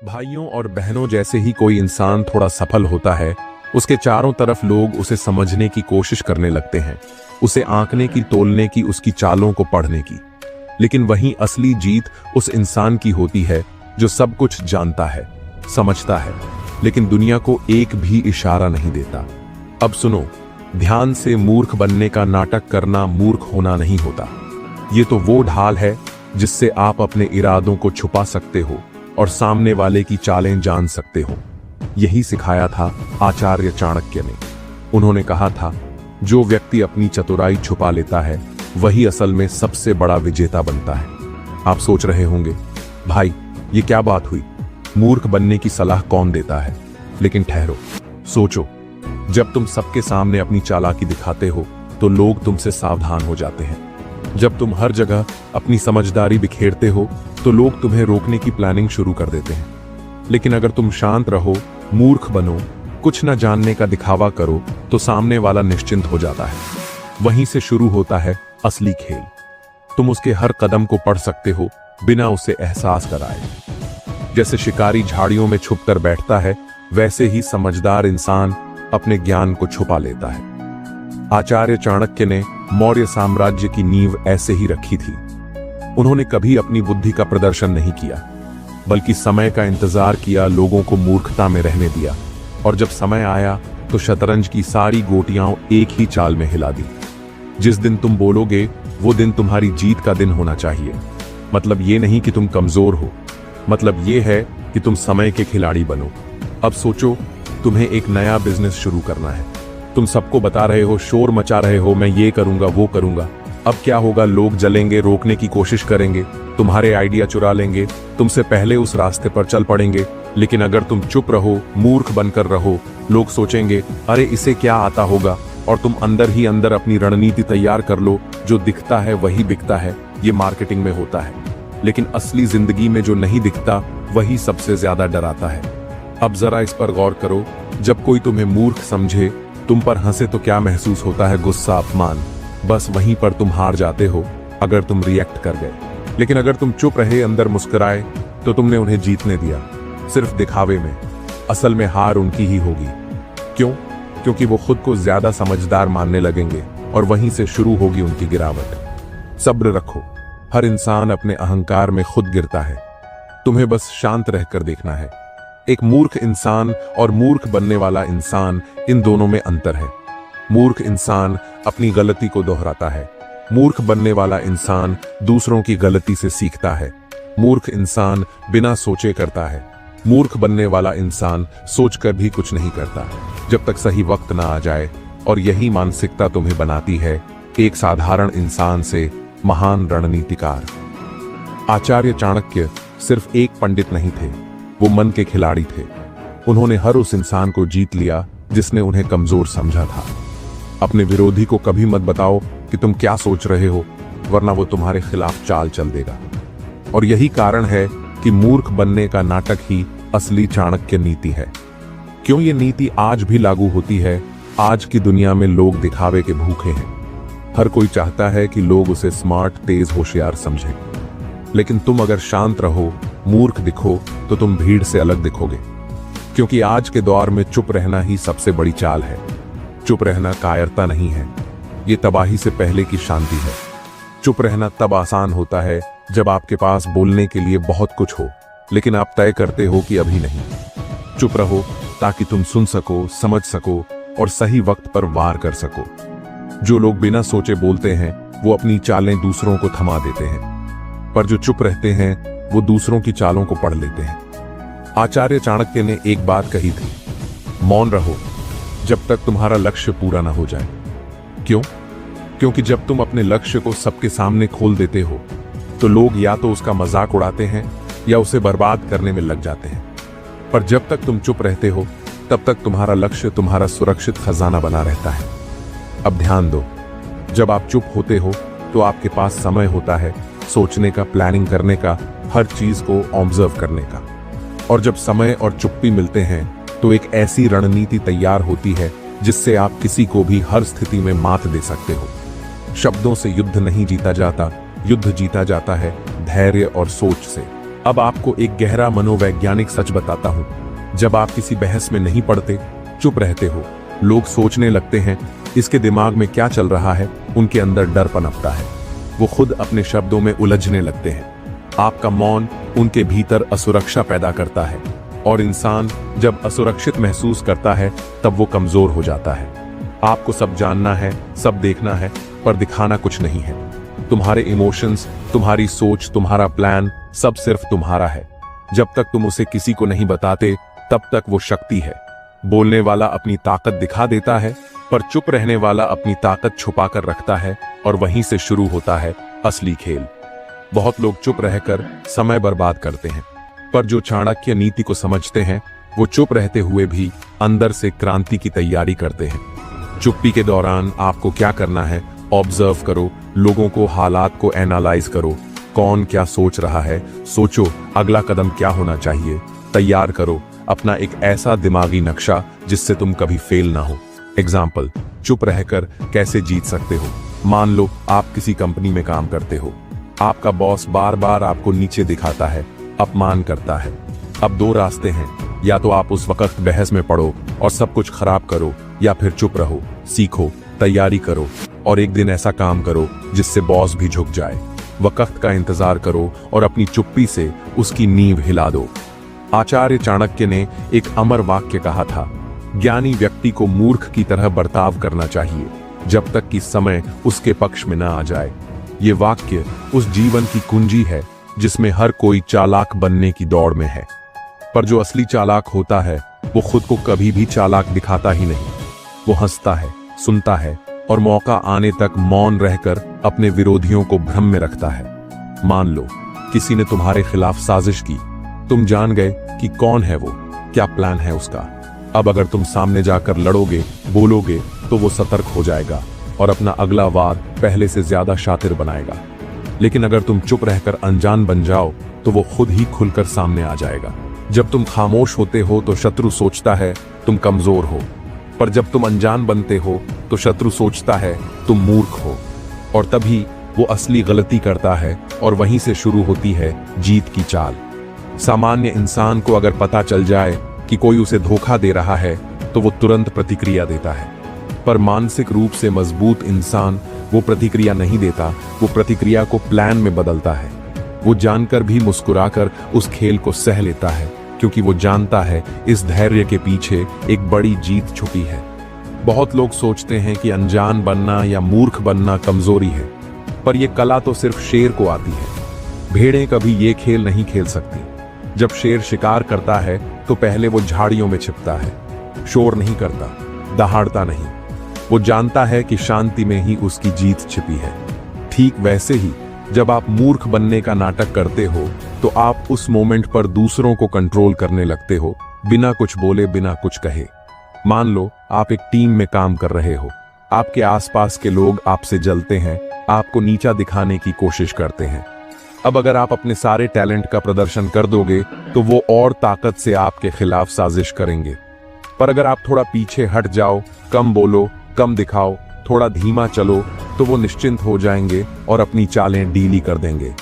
भाइयों और बहनों, जैसे ही कोई इंसान थोड़ा सफल होता है, उसके चारों तरफ लोग उसे समझने की कोशिश करने लगते हैं, उसे आंकने की, तोलने की, उसकी चालों को पढ़ने की। लेकिन वहीं असली जीत उस इंसान की होती है जो सब कुछ जानता है, समझता है, लेकिन दुनिया को एक भी इशारा नहीं देता। अब सुनो ध्यान से, मूर्ख बनने का नाटक करना मूर्ख होना नहीं होता। ये तो वो ढाल है जिससे आप अपने इरादों को छुपा सकते हो और सामने वाले की चालें जान सकते हो। यही सिखाया था आचार्य चाणक्य ने। उन्होंने कहा था, जो व्यक्ति अपनी चतुराई छुपा लेता है वही असल में सबसे बड़ा विजेता बनता है। आप सोच रहे होंगे, भाई ये क्या बात हुई, मूर्ख बनने की सलाह कौन देता है? लेकिन ठहरो, सोचो, जब तुम सबके सामने अपनी चालाकी दिखाते हो तो लोग तुमसे सावधान हो जाते हैं। जब तुम हर जगह अपनी समझदारी बिखेरते हो तो लोग तुम्हें रोकने की प्लानिंग शुरू कर देते हैं। लेकिन अगर तुम शांत रहो, मूर्ख बनो, कुछ न जानने का दिखावा करो, तो सामने वाला निश्चिंत हो जाता है। वहीं से शुरू होता है असली खेल। तुम उसके हर कदम को पढ़ सकते हो बिना उसे एहसास कराए। जैसे शिकारी झाड़ियों में छुपकर बैठता है, वैसे ही समझदार इंसान अपने ज्ञान को छुपा लेता है। आचार्य चाणक्य ने मौर्य साम्राज्य की नींव ऐसे ही रखी थी। उन्होंने कभी अपनी बुद्धि का प्रदर्शन नहीं किया, बल्कि समय का इंतजार किया, लोगों को मूर्खता में रहने दिया, और जब समय आया तो शतरंज की सारी गोटियां एक ही चाल में हिला दी। जिस दिन तुम बोलोगे वो दिन तुम्हारी जीत का दिन होना चाहिए। मतलब ये नहीं कि तुम कमजोर हो, मतलब ये है कि तुम समय के खिलाड़ी बनो। अब सोचो, तुम्हें एक नया बिजनेस शुरू करना है। तुम सबको बता रहे हो, शोर मचा रहे हो, मैं ये करूंगा वो करूंगा। अब क्या होगा? लोग जलेंगे, रोकने की कोशिश करेंगे, तुम्हारे आइडिया चुरा लेंगे, तुमसे पहले उस रास्ते पर चल पड़ेंगे। लेकिन अगर तुम चुप रहो, मूर्ख बनकर रहो, लोग सोचेंगे अरे इसे क्या आता होगा, और तुम अंदर ही अंदर अपनी रणनीति तैयार कर लो। जो दिखता है वही बिकता है, ये मार्केटिंग में होता है। लेकिन असली जिंदगी में जो नहीं दिखता वही सबसे ज्यादा डराता है। अब जरा इस पर गौर करो, जब कोई तुम्हें मूर्ख समझे, तुम पर हंसे, तो क्या महसूस होता है? गुस्सा, अपमान। बस वहीं पर तुम हार जाते हो अगर तुम रिएक्ट कर गए। लेकिन अगर तुम चुप रहे, अंदर मुस्कुराए, तो तुमने उन्हें जीतने दिया, सिर्फ दिखावे में। असल में हार उनकी ही होगी। क्यों? क्योंकि वो खुद को ज्यादा समझदार मानने लगेंगे, और वहीं से शुरू होगी उनकी गिरावट। सब्र रखो, हर इंसान अपने अहंकार में खुद गिरता है। तुम्हें बस शांत रहकर देखना है। एक मूर्ख इंसान और मूर्ख बनने वाला इंसान, इन दोनों में अंतर है। मूर्ख इंसान अपनी गलती को दोहराता है, मूर्ख बनने वाला इंसान दूसरों की गलती से सीखता है। मूर्ख इंसान बिना सोचे करता है, मूर्ख बनने वाला इंसान सोचकर भी कुछ नहीं करता जब तक सही वक्त ना आ जाए। और यही मानसिकता तुम्हें बनाती है एक साधारण इंसान से महान रणनीतिकार। आचार्य चाणक्य सिर्फ एक पंडित नहीं थे, वो मन के खिलाड़ी थे। उन्होंने हर उस इंसान को जीत लिया जिसने उन्हें कमजोर समझा था। अपने विरोधी को कभी मत बताओ कि तुम क्या सोच रहे हो, वरना वो तुम्हारे खिलाफ चाल चल देगा। और यही कारण है कि मूर्ख बनने का नाटक ही असली चाणक्य नीति है। क्यों ये नीति आज भी लागू होती है? आज की दुनिया में लोग दिखावे के भूखे हैं। हर कोई चाहता है कि लोग उसे स्मार्ट, तेज, होशियार समझें। लेकिन तुम अगर शांत रहो, मूर्ख दिखो, तो तुम भीड़ से अलग दिखोगे। क्योंकि आज के दौर में चुप रहना ही सबसे बड़ी चाल है। चुप रहना कायरता नहीं है, ये तबाही से पहले की शांति है। चुप रहना तब आसान होता है जब आपके पास बोलने के लिए बहुत कुछ हो, लेकिन आप तय करते हो कि अभी नहीं। चुप रहो ताकि तुम सुन सको, समझ सको, और सही वक्त पर वार कर सको। जो लोग बिना सोचे बोलते हैं वो अपनी चालें दूसरों को थमा देते हैं, पर जो चुप रहते हैं वो दूसरों की चालों को पढ़ लेते हैं। आचार्य चाणक्य ने एक बात कही थी, मौन रहो जब तक तुम्हारा लक्ष्य पूरा ना हो जाए। क्यों? क्योंकि जब तुम अपने लक्ष्य को सबके सामने खोल देते हो तो लोग या तो उसका मजाक उड़ाते हैं या उसे बर्बाद करने में लग जाते हैं। पर जब तक तुम चुप रहते हो तब तक तुम्हारा लक्ष्य तुम्हारा सुरक्षित खजाना बना रहता है। अब ध्यान दो, जब आप चुप होते हो तो आपके पास समय होता है सोचने का, प्लानिंग करने का, हर चीज को ऑब्जर्व करने का। और जब समय और चुप्पी मिलते हैं तो एक ऐसी रणनीति तैयार होती है जिससे आप किसी को भी हर स्थिति में मात दे सकते हो। शब्दों से युद्ध नहीं जीता जाता, युद्ध जीता जाता है धैर्य और सोच से। अब आपको एक गहरा मनोवैज्ञानिक सच बताता हूं। जब आप किसी बहस में नहीं पड़ते, चुप रहते हो, लोग सोचने लगते हैं इसके दिमाग में क्या चल रहा है। उनके अंदर डर पनपता है, वो खुद अपने शब्दों में उलझने लगते हैं। आपका मौन उनके भीतर असुरक्षा पैदा करता है, और इंसान जब असुरक्षित महसूस करता है तब वो कमजोर हो जाता है। आपको सब जानना है, सब देखना है, पर दिखाना कुछ नहीं है। तुम्हारे इमोशंस, तुम्हारी सोच, तुम्हारा प्लान, सब सिर्फ तुम्हारा है। जब तक तुम उसे किसी को नहीं बताते तब तक वो शक्ति है। बोलने वाला अपनी ताकत दिखा देता है, पर चुप रहने वाला अपनी ताकत छुपा कर रखता है, और वहीं से शुरू होता है असली खेल। बहुत लोग चुप रहकर समय बर्बाद करते हैं, पर जो चाणक्य नीति को समझते हैं वो चुप रहते हुए भी अंदर से क्रांति की तैयारी करते हैं। चुप्पी के दौरान आपको क्या करना है, ऑब्जर्व करो, लोगों को, हालात को एनालाइज करो। कौन क्या सोच रहा है, सोचो अगला कदम क्या होना चाहिए। तैयार करो अपना एक ऐसा दिमागी नक्शा जिससे तुम कभी फेल ना हो। एग्जाम्पल, चुप रहकर कैसे जीत सकते हो। मान लो आप किसी कंपनी में काम करते हो, आपका बॉस बार बार आपको नीचे दिखाता है, अपमान करता है। अब दो रास्ते हैं, या तो आप उस वक्त बहस में पड़ो और सब कुछ खराब करो, या फिर चुप रहो, सीखो, तैयारी करो, और एक दिन ऐसा काम करो जिससे बॉस भी झुक जाए। वक्त का इंतजार करो और अपनी चुप्पी से उसकी नींव हिला दो। आचार्य चाणक्य ने एक अमर वाक्य कहा था, ज्ञानी व्यक्ति को मूर्ख की तरह बर्ताव करना चाहिए जब तक कि समय उसके पक्ष में न आ जाए। ये वाक्य उस जीवन की कुंजी है जिसमें हर कोई चालाक बनने की दौड़ में है, पर जो असली चालाक होता है वो खुद को कभी भी चालाक दिखाता ही नहीं। वो हंसता है, सुनता है, और मौका आने तक मौन रहकर अपने विरोधियों को भ्रम में रखता है। मान लो किसी ने तुम्हारे खिलाफ साजिश की, तुम जान गए कि कौन है वो, क्या प्लान है उसका। अब अगर तुम सामने जाकर लड़ोगे, बोलोगे, तो वो सतर्क हो जाएगा और अपना अगला वार पहले से ज्यादा शातिर बनाएगा। लेकिन अगर तुम चुप रहकर अनजान बन जाओ तो वो खुद ही खुलकर सामने आ जाएगा। जब तुम खामोश होते हो तो शत्रु सोचता है तुम कमजोर हो, पर जब तुम अनजान बनते हो तो शत्रु सोचता है तुम मूर्ख हो, और तभी वो असली गलती करता है, और वहीं से शुरू होती है जीत की चाल। सामान्य इंसान को अगर पता चल जाए कि कोई उसे धोखा दे रहा है तो वो तुरंत प्रतिक्रिया देता है, पर मानसिक रूप से मजबूत इंसान वो प्रतिक्रिया नहीं देता, वो प्रतिक्रिया को प्लान में बदलता है। वो जानकर भी मुस्कुराकर उस खेल को सह लेता है, क्योंकि वो जानता है इस धैर्य के पीछे एक बड़ी जीत छुपी है। बहुत लोग सोचते हैं कि अनजान बनना या मूर्ख बनना कमजोरी है, पर यह कला तो सिर्फ शेर को आती है। भेड़ें कभी ये खेल नहीं खेल सकती। जब शेर शिकार करता है तो पहले वो झाड़ियों में छिपता है, शोर नहीं करता, दहाड़ता नहीं। वो जानता है कि शांति में ही उसकी जीत छिपी है। ठीक वैसे ही जब आप मूर्ख बनने का नाटक करते हो तो आप उस मोमेंट पर दूसरों को कंट्रोल करने लगते हो, बिना कुछ बोले, बिना कुछ कहे। मान लो आप एक टीम में काम कर रहे हो, आपके आसपास के लोग आपसे जलते हैं, आपको नीचा दिखाने की कोशिश करते हैं। अब अगर आप अपने सारे टैलेंट का प्रदर्शन कर दोगे तो वो और ताकत से आपके खिलाफ साजिश करेंगे। पर अगर आप थोड़ा पीछे हट जाओ, कम बोलो, कम दिखाओ, थोड़ा धीमा चलो, तो वो निश्चिंत हो जाएंगे और अपनी चालें ढीली कर देंगे।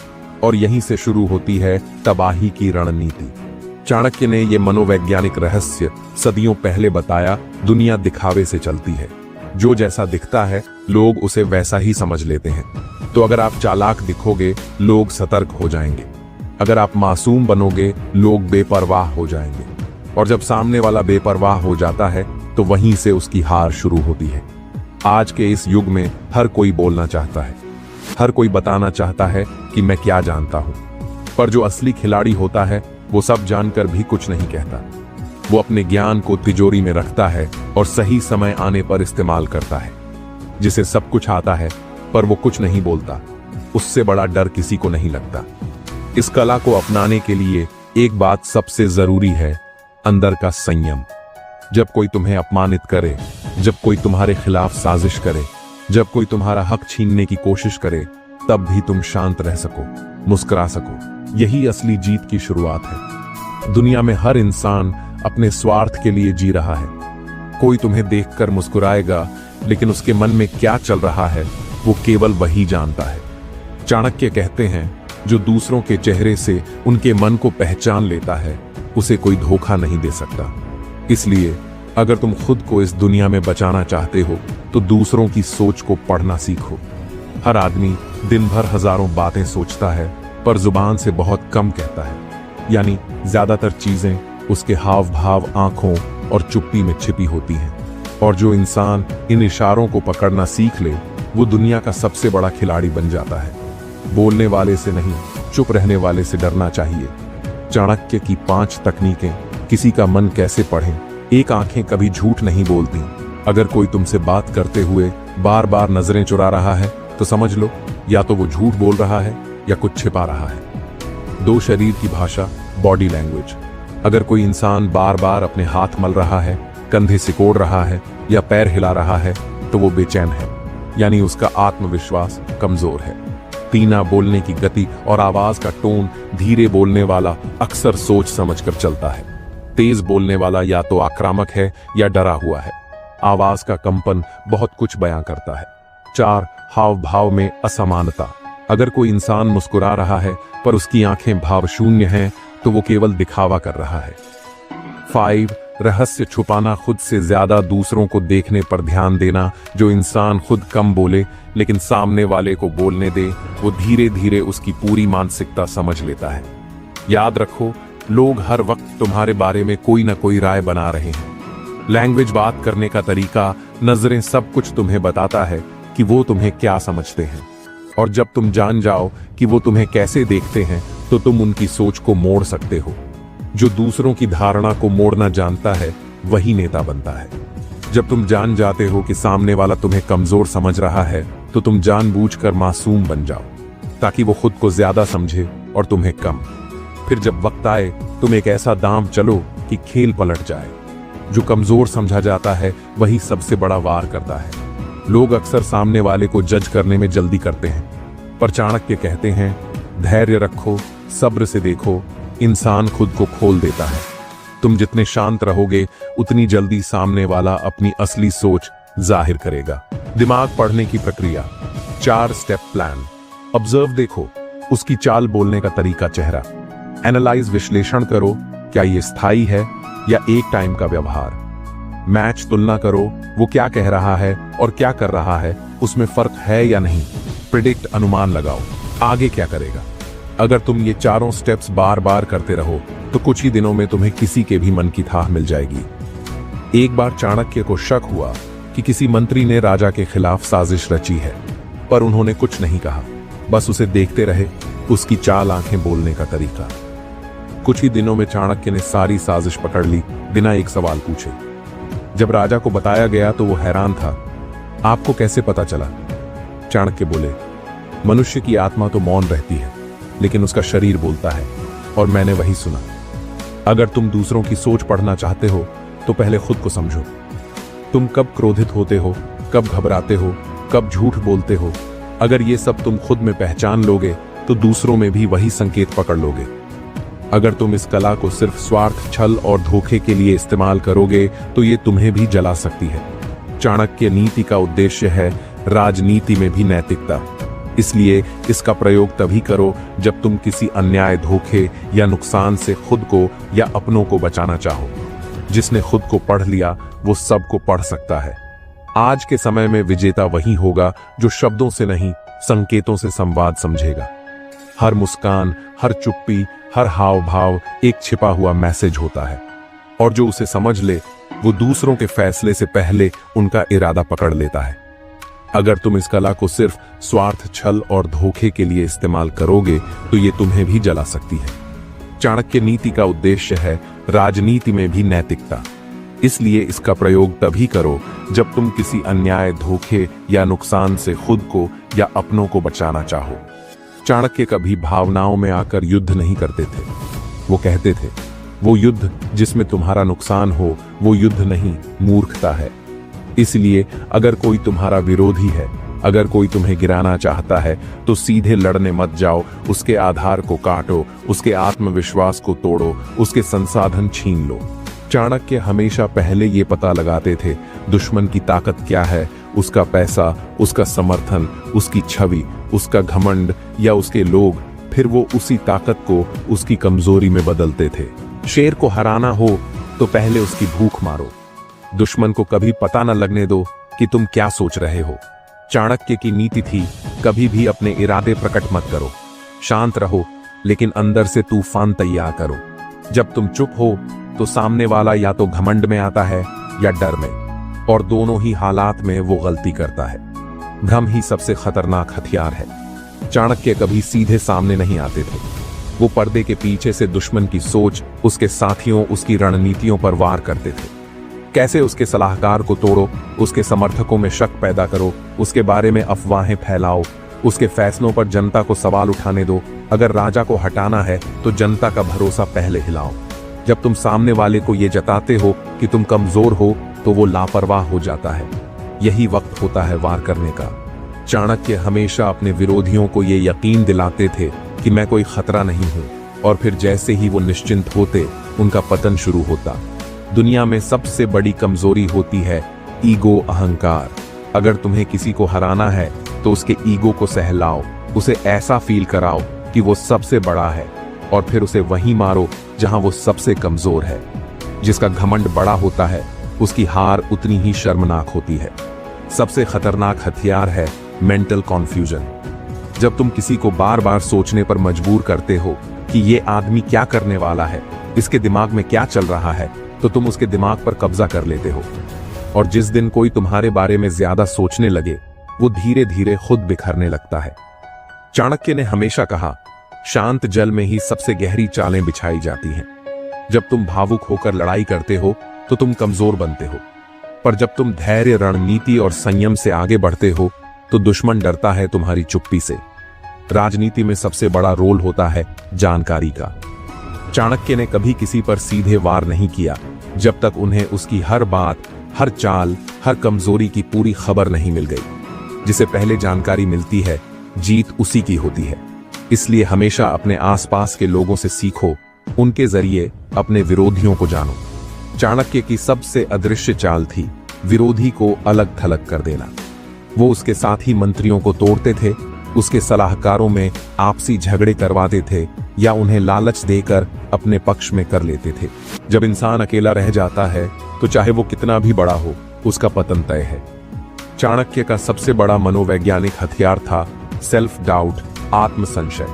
और यहीं से शुरू होती है तबाही की रणनीति। चाणक्य ने यह मनोवैज्ञानिक रहस्य सदियों पहले बताया। दुनिया दिखावे से चलती है, जो जैसा दिखता है लोग उसे वैसा ही समझ लेते हैं। तो अगर आप चालाक दिखोगे, लोग सतर्क हो जाएंगे। अगर आप मासूम बनोगे, लोग बेपरवाह हो जाएंगे। और जब सामने वाला बेपरवाह हो जाता है तो वहीं से उसकी हार शुरू होती है। आज के इस युग में हर कोई बोलना चाहता है, हर कोई बताना चाहता है कि मैं क्या जानता हूं, पर जो असली खिलाड़ी होता है वो सब जानकर भी कुछ नहीं कहता। वो अपने ज्ञान को तिजोरी में रखता है और सही समय आने पर इस्तेमाल करता है। जिसे सब कुछ आता है पर वो कुछ नहीं बोलता, उससे बड़ा डर किसी को नहीं लगता। इस कला को अपनाने के लिए एक बात सबसे जरूरी है, अंदर का संयम। जब कोई तुम्हें अपमानित करे, जब कोई तुम्हारे खिलाफ साजिश करे, जब कोई तुम्हारा हक छीनने की कोशिश करे, तब भी तुम शांत रह सको, मुस्कुरा सको। यही असली जीत की शुरुआत है। दुनिया में हर इंसान अपने स्वार्थ के लिए जी रहा है। कोई तुम्हें देखकर मुस्कुराएगा, लेकिन उसके मन में क्या चल रहा है वो केवल वही जानता है। चाणक्य कहते हैं, जो दूसरों के चेहरे से उनके मन को पहचान लेता है, उसे कोई धोखा नहीं दे सकता। इसलिए अगर तुम खुद को इस दुनिया में बचाना चाहते हो तो दूसरों की सोच को पढ़ना सीखो। हर आदमी दिन भर हजारों बातें सोचता है पर जुबान से बहुत कम कहता है, यानी ज्यादातर चीजें उसके हाव भाव, आंखों और चुप्पी में छिपी होती हैं। और जो इंसान इन इशारों को पकड़ना सीख ले वो दुनिया का सबसे बड़ा खिलाड़ी बन जाता है। बोलने वाले से नहीं, चुप रहने वाले से डरना चाहिए। चाणक्य की 5 तकनीकें किसी का मन कैसे पढ़ें। एक, आंखें कभी झूठ नहीं बोलती। अगर कोई तुमसे बात करते हुए बार बार नजरें चुरा रहा है तो समझ लो या तो वो झूठ बोल रहा है या कुछ छिपा रहा है। 2, शरीर की भाषा, बॉडी लैंग्वेज। अगर कोई इंसान बार बार अपने हाथ मल रहा है, कंधे सिकोड़ रहा है या पैर हिला रहा है तो वो बेचैन है, यानी उसका आत्मविश्वास कमजोर है। 3, बोलने की गति और आवाज का टोन। धीरे बोलने वाला अक्सर सोच समझकर चलता है। तेज बोलने वाला या तो आक्रामक है या डरा हुआ है। आवाज का कंपन बहुत कुछ बयां करता है। 4, हाव भाव में असमानता। अगर कोई इंसान मुस्कुरा रहा है पर उसकी आंखें भाव शून्य हैं तो वो केवल दिखावा कर रहा है। 5, रहस्य छुपाना, खुद से ज्यादा दूसरों को देखने पर ध्यान देना। जो इंसान खुद कम बोले लेकिन सामने वाले को बोलने दे, वो धीरे धीरे उसकी पूरी मानसिकता समझ लेता है। याद रखो, लोग हर वक्त तुम्हारे बारे में कोई ना कोई राय बना रहे हैं। लैंग्वेज, बात करने का तरीका, नजरें, सब कुछ तुम्हें बताता है कि वो तुम्हें क्या समझते हैं। और जब तुम जान जाओ कि वो तुम्हें कैसे देखते हैं तो तुम उनकी सोच को मोड़ सकते हो। जो दूसरों की धारणा को मोड़ना जानता है वही नेता बनता है। जब तुम जान जाते हो कि सामने वाला तुम्हें कमजोर समझ रहा है तो तुम जानबूझकर मासूम बन जाओ ताकि वो खुद को ज्यादा समझे और तुम्हें कम। फिर जब वक्त आए तुम एक ऐसा दांव चलो कि खेल पलट जाए। जो कमजोर समझा जाता है वही सबसे बड़ा वार करता है। लोग अक्सर सामने वाले को जज करने में जल्दी करते हैं, पर चाणक्य कहते हैं धैर्य रखो, सब्र से देखो, इंसान खुद को खोल देता है। तुम जितने शांत रहोगे उतनी जल्दी सामने वाला अपनी असली सोच जाहिर करेगा। दिमाग पढ़ने की प्रक्रिया, 4 स्टेप प्लान। ऑब्जर्व, देखो उसकी चाल, बोलने का तरीका, चेहरा। एनालाइज, विश्लेषण करो, क्या ये स्थायी है या एक टाइम का व्यवहार। मैच, तुलना करो, वो क्या कह रहा है और क्या कर रहा है, उसमें फर्क है या नहीं। प्रिडिक्ट, अनुमान लगाओ, आगे क्या करेगा। अगर तुम ये चारों स्टेप्स बार बार करते रहो तो कुछ ही दिनों में तुम्हें किसी के भी मन की थाह मिल जाएगी। एक बार चाणक्य को शक हुआ कि किसी मंत्री ने राजा के खिलाफ साजिश रची है, पर उन्होंने कुछ नहीं कहा, बस उसे देखते रहे, उसकी चाल, आंखें, बोलने का तरीका। कुछ ही दिनों में चाणक्य ने सारी साजिश पकड़ ली बिना एक सवाल पूछे। जब राजा को बताया गया तो वो हैरान था। आपको कैसे पता चला? चाणक्य बोले, मनुष्य की आत्मा तो मौन रहती है लेकिन उसका शरीर बोलता है, और मैंने वही सुना। अगर तुम दूसरों की सोच पढ़ना चाहते हो तो पहले खुद को समझो। तुम कब क्रोधित होते हो, कब घबराते हो, कब झूठ बोलते हो। अगर ये सब तुम खुद में पहचान लोगे तो दूसरों में भी वही संकेत पकड़ लोगे। अगर तुम इस कला को सिर्फ स्वार्थ, छल और धोखे के लिए इस्तेमाल करोगे तो ये तुम्हें भी जला सकती है। चाणक्य नीति का उद्देश्य है राजनीति में भी नैतिकता। इसलिए इसका प्रयोग तभी करो जब तुम किसी अन्याय, धोखे या नुकसान से खुद को या अपनों को बचाना चाहो। जिसने खुद को पढ़ लिया वो सबको पढ़ सकता है। आज के समय में विजेता वही होगा जो शब्दों से नहीं, संकेतों से संवाद समझेगा। हर मुस्कान, हर चुप्पी, हर हाव भाव एक छिपा हुआ मैसेज होता है, और जो उसे समझ ले वो दूसरों के फैसले से पहले उनका इरादा पकड़ लेता है। अगर तुम इस कला को सिर्फ स्वार्थ, छल और धोखे के लिए इस्तेमाल करोगे तो ये तुम्हें भी जला सकती है। चाणक्य नीति का उद्देश्य है राजनीति में भी नैतिकता। इसलिए इसका प्रयोग तभी करो जब तुम किसी अन्याय, धोखे या नुकसान से खुद को या अपनों को बचाना चाहो। चाणक्य कभी भावनाओं में आकर युद्ध नहीं करते थे। वो कहते थे, वो युद्ध जिसमें तुम्हारा नुकसान हो वो युद्ध नहीं, मूर्खता है। इसलिए अगर कोई तुम्हारा विरोधी है, अगर कोई तुम्हें गिराना चाहता है तो सीधे लड़ने मत जाओ, उसके आधार को काटो, उसके आत्मविश्वास को तोड़ो, उसके संसाधन छीन लो। चाणक्य हमेशा पहले ये पता लगाते थे दुश्मन की ताकत क्या है, उसका पैसा, उसका समर्थन, उसकी छवि, उसका घमंड या उसके लोग। फिर वो उसी ताकत को उसकी कमजोरी में बदलते थे। शेर को हराना हो तो पहले उसकी भूख मारो। दुश्मन को कभी पता न लगने दो कि तुम क्या सोच रहे हो। चाणक्य की नीति थी, कभी भी अपने इरादे प्रकट मत करो। शांत रहो, लेकिन अंदर से तूफान तैयार करो। जब तुम चुप हो तो सामने वाला या तो घमंड में आता है या डर में, और दोनों ही हालात में वो गलती करता है। भ्रम ही सबसे खतरनाक हथियार है। चाणक्य कभी सीधे सामने नहीं आते थे। वो पर्दे के पीछे से दुश्मन की सोच, उसके साथियों, उसकी रणनीतियों पर वार करते थे। कैसे उसके सलाहकार को तोड़ो, उसके समर्थकों में शक पैदा करो, उसके बारे में अफवाहें फैलाओ, उसके फैसलों पर जनता को सवाल उठाने दो। अगर राजा को हटाना है तो जनता का भरोसा पहले हिलाओ। जब तुम सामने वाले को ये जताते हो कि तुम कमजोर हो तो वो लापरवाह हो जाता है। यही वक्त होता है वार करने का। चाणक्य हमेशा अपने विरोधियों को ये यकीन दिलाते थे कि मैं कोई खतरा नहीं हूं, और फिर जैसे ही वो निश्चिंत होते, उनका पतन शुरू होता। दुनिया में सबसे बड़ी कमजोरी होती है ईगो, अहंकार। अगर तुम्हें किसी को हराना है तो उसके ईगो को सहलाओ, उसे ऐसा फील कराओ कि वो सबसे बड़ा है, और फिर उसे वहीं मारो जहां वो सबसे कमजोर है। जिसका घमंड बड़ा होता है, उसकी हार उतनी ही शर्मनाक होती है। सबसे खतरनाक हथियार है मेंटल कॉन्फ्यूजन। जब तुम किसी को बार बार सोचने पर मजबूर करते हो कि ये आदमी क्या करने वाला है, इसके दिमाग में क्या चल रहा है, तो तुम उसके दिमाग पर कब्जा कर लेते हो। और जिस दिन कोई तुम्हारे बारे में ज्यादा सोचने लगे, वो धीरे धीरे खुद बिखरने लगता है। चाणक्य ने हमेशा कहा, शांत जल में ही सबसे गहरी चालें बिछाई जाती हैं। जब तुम भावुक होकर लड़ाई करते हो तो तुम कमजोर बनते हो, पर जब तुम धैर्य, रणनीति और संयम से आगे बढ़ते हो तो दुश्मन डरता है तुम्हारी चुप्पी से। राजनीति में सबसे बड़ा रोल होता है जानकारी का। चाणक्य ने कभी किसी पर सीधे वार नहीं किया जब तक उन्हें उसकी हर बात, हर चाल, हर कमजोरी की पूरी खबर नहीं मिल गई। जिसे पहले जानकारी मिलती है, जीत उसी की होती है। इसलिए हमेशा अपने आसपास के लोगों से सीखो, उनके जरिए अपने विरोधियों को जानो। चाणक्य की सबसे अदृश्य चाल थी विरोधी को अलग थलग कर देना। वो उसके साथी मंत्रियों को तोड़ते थे, उसके सलाहकारों में आपसी झगड़े करवाते थे, या उन्हें लालच देकर अपने पक्ष में कर लेते थे। जब इंसान अकेला रह जाता है तो चाहे वो कितना भी बड़ा हो, उसका पतन तय है। चाणक्य का सबसे बड़ा मनोवैज्ञानिक हथियार था सेल्फ डाउट, आत्म संशय।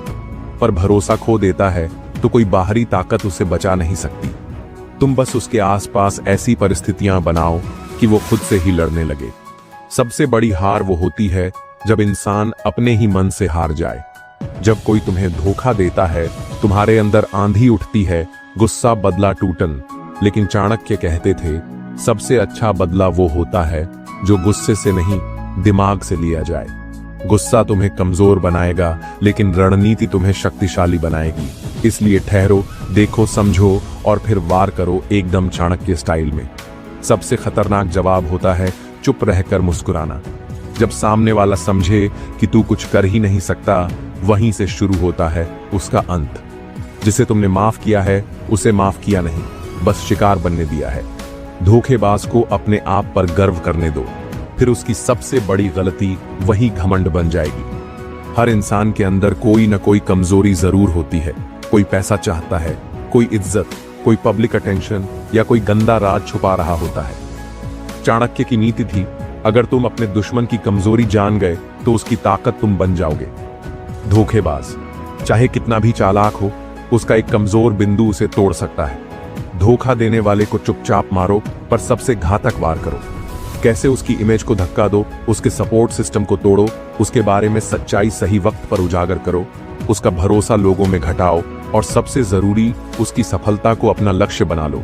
पर भरोसा खो देता है तो कोई बाहरी ताकत उसे बचा नहीं सकती। तुम बस उसके आसपास ऐसी परिस्थितियां बनाओ कि वो खुद से ही लड़ने लगे। सबसे बड़ी हार वो होती है जब इंसान अपने ही मन से हार जाए। जब कोई तुम्हें धोखा देता है, तुम्हारे अंदर आंधी उठती है, गुस्सा, बदला, टूटन। लेकिन चाणक्य कहते थे, सबसे अच्छा बदला वो होता है जो गुस्से से नहीं, दिमाग से लिया जाए। गुस्सा तुम्हें कमजोर बनाएगा, लेकिन रणनीति तुम्हें शक्तिशाली बनाएगी। इसलिए ठहरो, देखो, समझो और फिर वार करो, एकदम चाणक्य स्टाइल में। सबसे खतरनाक जवाब होता है चुप रहकर मुस्कुराना। जब सामने वाला समझे कि तू कुछ कर ही नहीं सकता, वहीं से शुरू होता है उसका अंत। जिसे तुमने माफ किया है, उसे माफ किया नहीं, बस शिकार बनने दिया है। धोखेबाज को अपने आप पर गर्व करने दो, फिर उसकी सबसे बड़ी गलती वही घमंड बन जाएगी। हर इंसान के अंदर कोई न कोई कमजोरी जरूर होती है। कोई पैसा चाहता है, कोई इज्जत, कोई पब्लिक अटेंशन, या कोई गंदा राज छुपा रहा होता है। चाणक्य की नीति थी, अगर तुम अपने दुश्मन की कमजोरी जान गए तो उसकी ताकत तुम बन जाओगे। धोखेबाज चाहे कितना भी चालाक हो, उसका एक कमजोर बिंदु उसे तोड़ सकता है। धोखा देने वाले को चुपचाप मारो, पर सबसे घातक वार करो। कैसे उसकी इमेज को धक्का दो, उसके सपोर्ट सिस्टम को तोड़ो, उसके बारे में सच्चाई सही वक्त पर उजागर करो, उसका भरोसा लोगों में घटाओ, और सबसे जरूरी, उसकी सफलता को अपना लक्ष्य बना लो।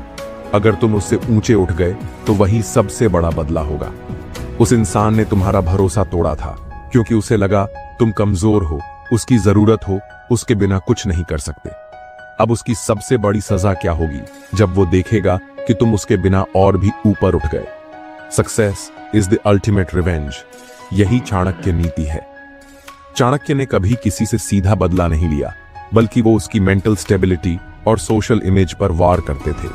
अगर तुम उससे ऊंचे उठ गए तो वही सबसे बड़ा बदला होगा। उस इंसान ने तुम्हारा भरोसा तोड़ा था क्योंकि उसे लगा तुम कमजोर हो, उसकी जरूरत हो, उसके बिना कुछ नहीं कर सकते। अब उसकी सबसे बड़ी सजा क्या होगी जब वो देखेगा कि तुम उसके बिना और भी ऊपर उठ गए। Success is the ultimate revenge. यही चाणक्य नीति है। चाणक्य ने कभी किसी से सीधा बदला नहीं लिया, बल्कि वो उसकी मेंटल स्टेबिलिटी और सोशल इमेज पर वार करते थे।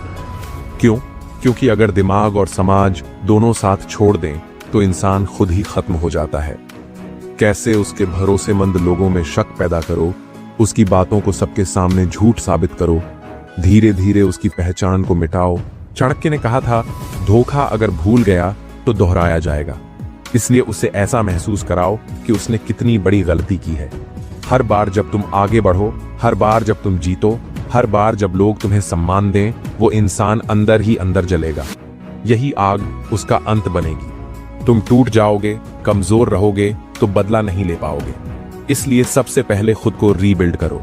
क्यों? क्योंकि अगर दिमाग और समाज दोनों साथ छोड़ दें तो इंसान खुद ही खत्म हो जाता है। कैसे उसके भरोसेमंद लोगों में शक पैदा करो, उसकी बातों को सबके सामने झूठ साबित करो, धीरे धीरे उसकी पहचान को मिटाओ। चाणक्य ने कहा था, धोखा अगर भूल गया तो दोहराया जाएगा, इसलिए उसे ऐसा महसूस कराओ कि उसने कितनी बड़ी गलती की है। हर बार जब तुम आगे बढ़ो, हर बार जब तुम जीतो, हर बार जब लोग तुम्हें सम्मान दें, वो इंसान अंदर ही अंदर जलेगा। यही आग उसका अंत बनेगी। तुम टूट जाओगे, कमजोर रहोगे तो बदला नहीं ले पाओगे। इसलिए सबसे पहले खुद को रीबिल्ड करो,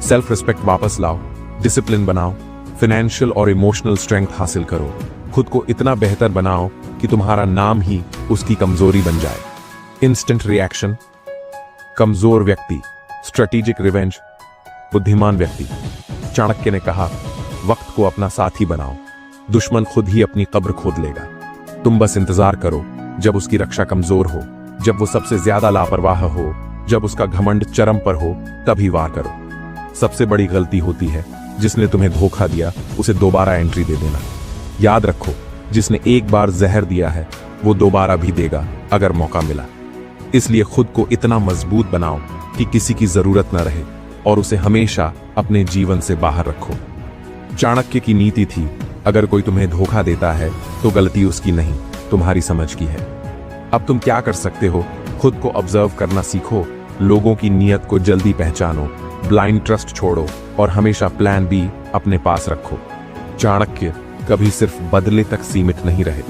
सेल्फ रिस्पेक्ट वापस लाओ, डिसिप्लिन बनाओ, फाइनेंशियल और इमोशनल स्ट्रेंथ हासिल करो। खुद को इतना बेहतर बनाओ कि तुम्हारा नाम ही उसकी कमजोरी बन जाए। इंस्टेंट रिएक्शन, कमजोर व्यक्ति, स्ट्रेटेजिक रिवेंज, बुद्धिमान व्यक्ति। चाणक्य ने कहा, वक्त को अपना साथी बनाओ, दुश्मन खुद ही अपनी कब्र खोद लेगा। तुम बस इंतजार करो जब उसकी रक्षा कमजोर हो, जब वो सबसे ज्यादा लापरवाह हो, जब उसका घमंड चरम पर हो, तभी वार करो। सबसे बड़ी गलती होती है जिसने तुम्हें धोखा दिया उसे दोबारा एंट्री दे देना। याद रखो, जिसने एक बार जहर दिया है वो दोबारा भी देगा अगर मौका मिला। इसलिए खुद को इतना मजबूत बनाओ कि किसी की जरूरत न रहे और उसे हमेशा अपने जीवन से बाहर रखो। चाणक्य की नीति थी, अगर कोई तुम्हें धोखा देता है तो गलती उसकी नहीं, तुम्हारी समझ की है। अब तुम क्या कर सकते हो? खुद को ऑब्जर्व करना सीखो, लोगों की नीयत को जल्दी पहचानो, ब्लाइंड ट्रस्ट छोड़ो और हमेशा प्लान बी अपने पास रखो। चाणक्य कभी सिर्फ बदले तक सीमित नहीं रहे।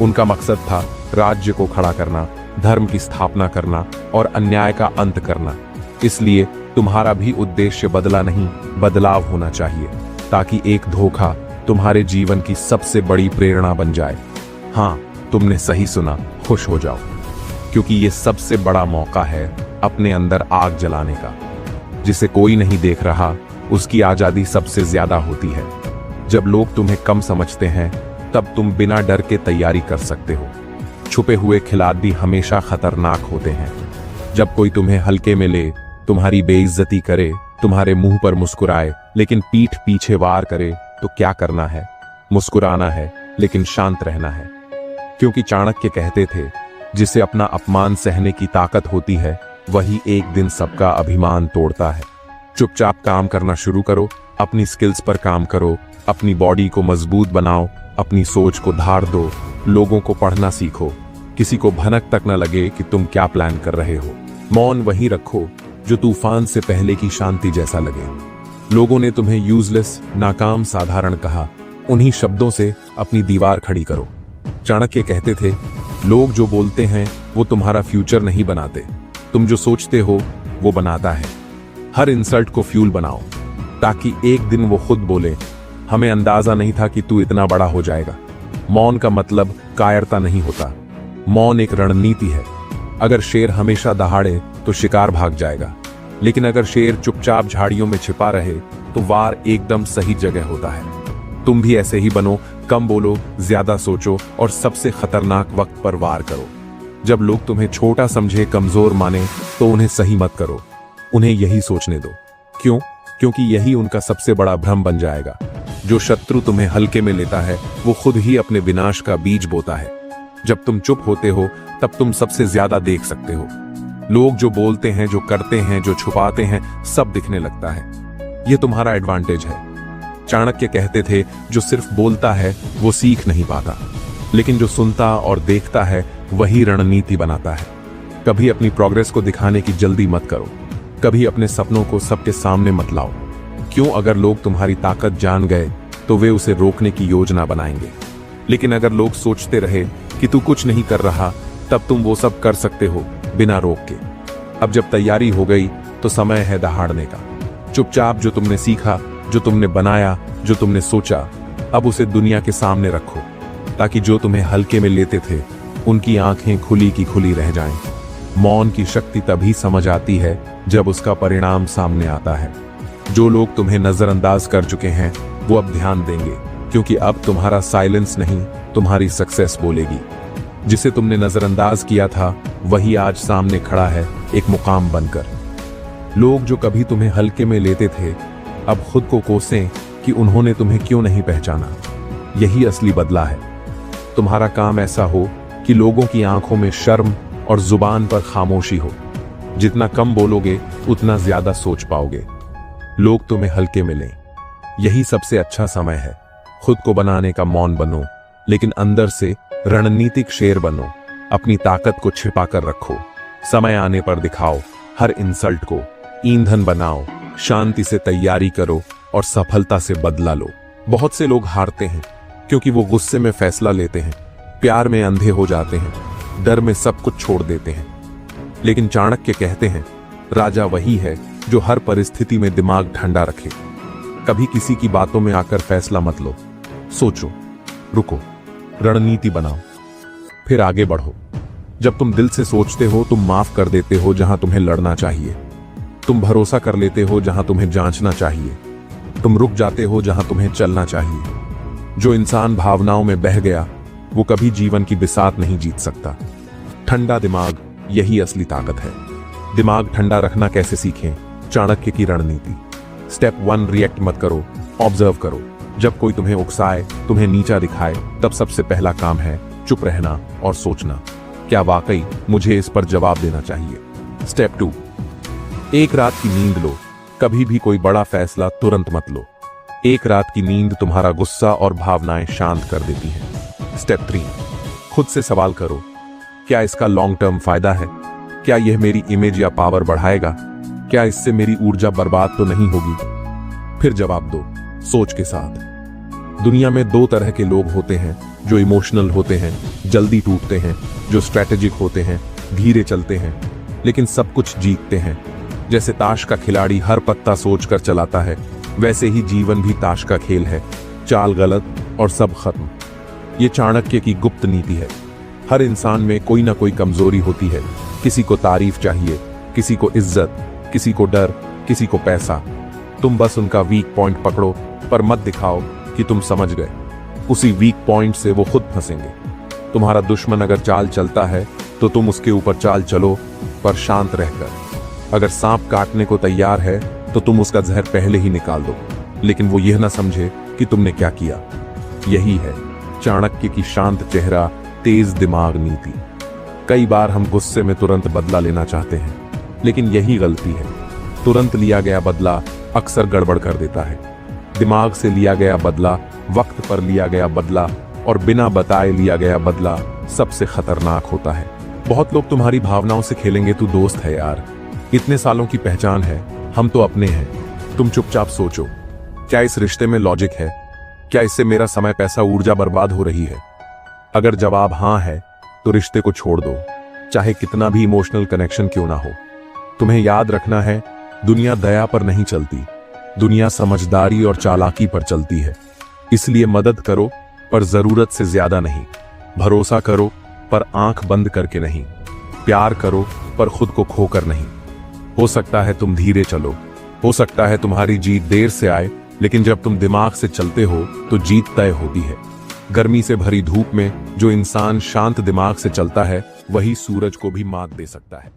उनका मकसद था राज्य को खड़ा करना, धर्म की स्थापना करना और अन्याय का अंत करना। इसलिए तुम्हारा भी उद्देश्य बदला नहीं, बदलाव होना चाहिए, ताकि एक धोखा तुम्हारे जीवन की सबसे बड़ी प्रेरणा बन जाए। हाँ, तुमने सही सुना, खुश हो जाओ, क्योंकि ये सबसे बड़ा मौका है अपने अंदर आग जलाने का। जिसे कोई नहीं देख रहा, उसकी आजादी सबसे ज्यादा होती है। जब लोग तुम्हें कम समझते हैं, तब तुम बिना डर के तैयारी कर सकते हो। छुपे हुए खिलाड़ी हमेशा खतरनाक होते हैं। जब कोई तुम्हें हल्के में ले, तुम्हारी बेइज्जती करे, तुम्हारे मुंह पर मुस्कुराए लेकिन पीठ पीछे वार करे, तो क्या करना है? मुस्कुराना है, लेकिन शांत रहना है। क्योंकि चाणक्य कहते थे, जिसे अपना अपमान सहने की ताकत होती है, वही एक दिन सबका अभिमान तोड़ता है। चुपचाप काम करना शुरू करो, अपनी स्किल्स पर काम करो, अपनी बॉडी को मजबूत बनाओ, अपनी सोच को धार दो, लोगों को पढ़ना सीखो, किसी को भनक तक न लगे कि तुम क्या प्लान कर रहे हो। मौन वहीं रखो जो तूफान से पहले की शांति जैसा लगे। लोगों ने तुम्हें यूजलेस, नाकाम, साधारण कहा, उन्हीं शब्दों से अपनी दीवार खड़ी करो। चाणक्य कहते थे, लोग जो बोलते हैं वो तुम्हारा फ्यूचर नहीं बनाते, तुम जो सोचते हो वो बनाता है। हर इंसल्ट को फ्यूल बनाओ, ताकि एक दिन वो खुद बोले, हमें अंदाजा नहीं था कि तू इतना बड़ा हो जाएगा। मौन का मतलब कायरता नहीं होता, मौन एक रणनीति है। अगर शेर हमेशा दहाड़े तो शिकार भाग जाएगा, लेकिन अगर शेर चुपचाप झाड़ियों में छिपा रहे तो वार एकदम सही जगह होता है। तुम भी ऐसे ही बनो, कम बोलो, ज्यादा सोचो और सबसे खतरनाक वक्त पर वार करो। जब लोग तुम्हें छोटा समझे, कमजोर माने, तो उन्हें सही मत करो, उन्हें यही सोचने दो। क्यों? क्योंकि यही उनका सबसे बड़ा भ्रम बन जाएगा। जो शत्रु तुम्हें हल्के में लेता है, वो खुद ही अपने विनाश का बीज बोता है। जब तुम चुप होते हो, तब तुम सबसे ज्यादा देख सकते हो। लोग जो बोलते हैं, जो करते हैं, जो छुपाते हैं, सब दिखने लगता है। यह तुम्हारा एडवांटेज है। चाणक्य कहते थे, जो सिर्फ बोलता है वो सीख नहीं पाता, लेकिन जो सुनता और देखता है वही रणनीति बनाता है। कभी अपनी प्रोग्रेस को दिखाने की जल्दी मत करो, कभी अपने सपनों को सबके सामने मत लाओ। क्यों? अगर लोग तुम्हारी ताकत जान गए तो वे उसे रोकने की योजना बनाएंगे। लेकिन अगर लोग सोचते रहे कि तू कुछ नहीं कर रहा, तब तुम वो सब कर सकते हो बिना रोक के। अब जब तैयारी हो गई तो समय है दहाड़ने का। चुपचाप जो तुमने सीखा, जो तुमने बनाया, जो तुमने सोचा, अब उसे दुनिया के सामने रखो, ताकि जो तुम्हें हल्के में लेते थे उनकी आंखें खुली की खुली रह जाएं। मौन की शक्ति तभी समझ आती है जब उसका परिणाम सामने आता है। जो लोग तुम्हें नजरअंदाज कर चुके हैं वो अब ध्यान देंगे, क्योंकि अब तुम्हारा साइलेंस नहीं, तुम्हारी सक्सेस बोलेगी। जिसे तुमने नजरअंदाज किया था वही आज सामने खड़ा है, एक मुकाम बनकर। लोग जो कभी तुम्हें हल्के में लेते थे, अब खुद को कोसें कि उन्होंने तुम्हें क्यों नहीं पहचाना। यही असली बदला है। तुम्हारा काम ऐसा हो कि लोगों की आंखों में शर्म और जुबान पर खामोशी हो। जितना कम बोलोगे उतना ज्यादा सोच पाओगे। लोग तुम्हें हल्के मिलें। यही सबसे अच्छा समय है। खुद को बनाने का मौन बनो, लेकिन अंदर से रणनीतिक शेर बनो। अपनी ताकत को छिपा कर रखो, समय आने पर दिखाओ। हर इंसल्ट को ईंधन बनाओ, शांति से तैयारी करो और सफलता से बदला लो। बहुत से लोग हारते हैं क्योंकि वो गुस्से में फैसला लेते हैं, प्यार में अंधे हो जाते हैं, डर में सब कुछ छोड़ देते हैं। लेकिन चाणक्य कहते हैं, राजा वही है जो हर परिस्थिति में दिमाग ठंडा रखे। कभी किसी की बातों में आकर फैसला मत लो। सोचो, रुको, रणनीति बनाओ, फिर आगे बढ़ो। जब तुम दिल से सोचते हो, तुम माफ कर देते हो जहां तुम्हें लड़ना चाहिए। तुम भरोसा कर लेते हो जहां तुम्हें जांचना चाहिए। तुम रुक जाते हो जहां तुम्हें चलना चाहिए। जो इंसान भावनाओं में बह गया, वो कभी जीवन की बिसात नहीं जीत सकता। ठंडा दिमाग, यही असली ताकत है। दिमाग ठंडा रखना कैसे सीखें? चाणक्य की रणनीति। स्टेप 1, रिएक्ट मत करो, ऑब्जर्व करो। जब कोई तुम्हें उकसाए, तुम्हें नीचा दिखाए, तब सबसे पहला काम है चुप रहना और सोचना, क्या वाकई मुझे इस पर जवाब देना चाहिए। स्टेप 2, एक रात की नींद लो। कभी भी कोई बड़ा फैसला तुरंत मत लो। एक रात की नींद तुम्हारा गुस्सा और भावनाएं शांत कर देती हैं। स्टेप 3, खुद से सवाल करो, क्या इसका लॉन्ग टर्म फायदा है? क्या यह मेरी इमेज या पावर बढ़ाएगा? क्या इससे मेरी ऊर्जा बर्बाद तो नहीं होगी? फिर जवाब दो, सोच के साथ। दुनिया में 2 तरह के लोग होते हैं, जो इमोशनल होते हैं, जल्दी टूटते हैं, जो स्ट्रैटेजिक होते हैं, धीरे चलते हैं, लेकिन सब कुछ जीतते हैं। जैसे ताश का खिलाड़ी हर पत्ता सोचकर चलाता है, वैसे ही जीवन भी ताश का खेल है। चाल गलत और सब खत्म। ये चाणक्य की गुप्त नीति है। हर इंसान में कोई ना कोई कमजोरी होती है। किसी को तारीफ चाहिए, किसी को इज्जत, किसी को डर, किसी को पैसा। तुम बस उनका वीक पॉइंट पकड़ो, पर मत दिखाओ कि तुम समझ गए। उसी वीक पॉइंट से वो खुद फंसेंगे। तुम्हारा दुश्मन अगर चाल चलता है तो तुम उसके ऊपर चाल चलो, पर शांत रहकर। अगर सांप काटने को तैयार है तो तुम उसका जहर पहले ही निकाल दो, लेकिन वो यह ना समझे कि तुमने क्या किया। यही है चाणक्य की शांत चेहरा, तेज दिमाग नीति। कई बार हम गुस्से में तुरंत बदला लेना चाहते हैं, लेकिन यही गलती है। तुरंत लिया गया बदला अक्सर गड़बड़ कर देता है। दिमाग से लिया गया बदला, वक्त पर लिया गया बदला और बिना बताए लिया गया बदला सबसे खतरनाक होता है। बहुत लोग तुम्हारी भावनाओं से खेलेंगे, तू दोस्त है यार, इतने सालों की पहचान है, हम तो अपने हैं। तुम चुपचाप सोचो, क्या इस रिश्ते में लॉजिक है? क्या इससे मेरा समय, पैसा, ऊर्जा बर्बाद हो रही है? अगर जवाब हां है तो रिश्ते को छोड़ दो, चाहे कितना भी इमोशनल कनेक्शन क्यों ना हो। तुम्हें याद रखना है, दुनिया दया पर नहीं चलती, दुनिया समझदारी और चालाकी पर चलती है। इसलिए मदद करो, पर जरूरत से ज्यादा नहीं। भरोसा करो, पर आंख बंद करके नहीं। प्यार करो, पर खुद को खोकर नहीं। हो सकता है तुम धीरे चलो, हो सकता है तुम्हारी जीत देर से आए, लेकिन जब तुम दिमाग से चलते हो तो जीत तय होती है। गर्मी से भरी धूप में जो इंसान शांत दिमाग से चलता है, वही सूरज को भी मात दे सकता है।